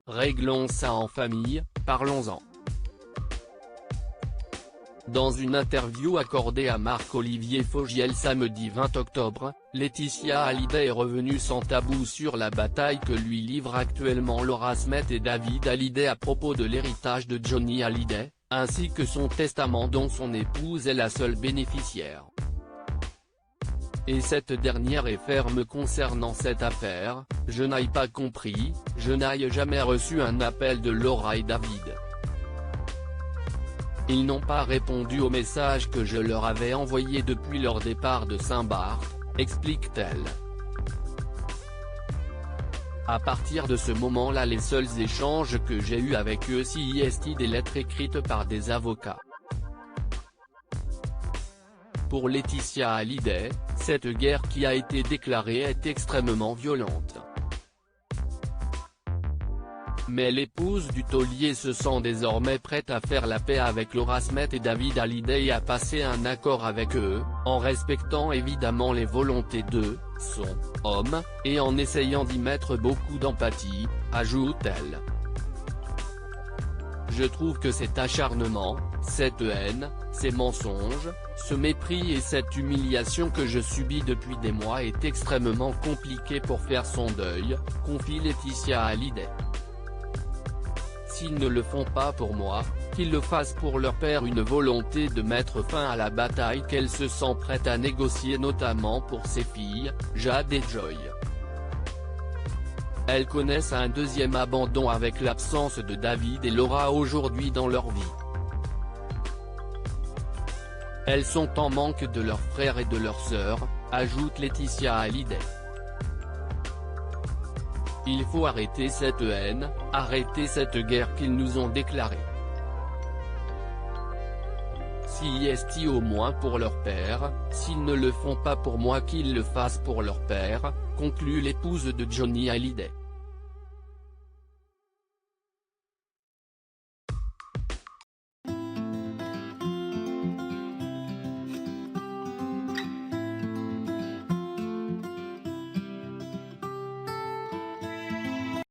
Réglons ça en famille, parlons-en. Dans une interview accordée à Marc-Olivier Fogiel samedi 20 octobre, Laetitia Hallyday est revenue sans tabou sur la bataille que lui livrent actuellement Laura Smet et David Hallyday à propos de l'héritage de Johnny Hallyday, ainsi que son testament dont son épouse est la seule bénéficiaire. Et cette dernière est ferme concernant cette affaire: je n'ai pas compris, je n'ai jamais reçu un appel de Laura et David. Ils n'ont pas répondu au message que je leur avais envoyé depuis leur départ de Saint-Barth, explique-t-elle. À partir de ce moment-là, les seuls échanges que j'ai eus avec eux sont des lettres écrites par des avocats. Pour Laetitia Hallyday, cette guerre qui a été déclarée est extrêmement violente. Mais l'épouse du taulier se sent désormais prête à faire la paix avec Laura Smet et David Hallyday et à passer un accord avec eux, en respectant évidemment les volontés de son homme, et en essayant d'y mettre beaucoup d'empathie, ajoute-t-elle. Je trouve que cet acharnement, cette haine, ces mensonges, ce mépris et cette humiliation que je subis depuis des mois est extrêmement compliqué pour faire son deuil, confie Laetitia Hallyday. S'ils ne le font pas pour moi, qu'ils le fassent pour leur père. Une volonté de mettre fin à la bataille qu'elle se sent prête à négocier notamment pour ses filles, Jade et Joy. Elles connaissent un deuxième abandon avec l'absence de David et Laura aujourd'hui dans leur vie. Elles sont en manque de leurs frères et de leurs sœurs, ajoute Laetitia Hallyday. Il faut arrêter cette haine, arrêter cette guerre qu'ils nous ont déclarée. Si est au moins pour leur père, s'ils ne le font pas pour moi qu'ils le fassent pour leur père, conclut l'épouse de Johnny Hallyday.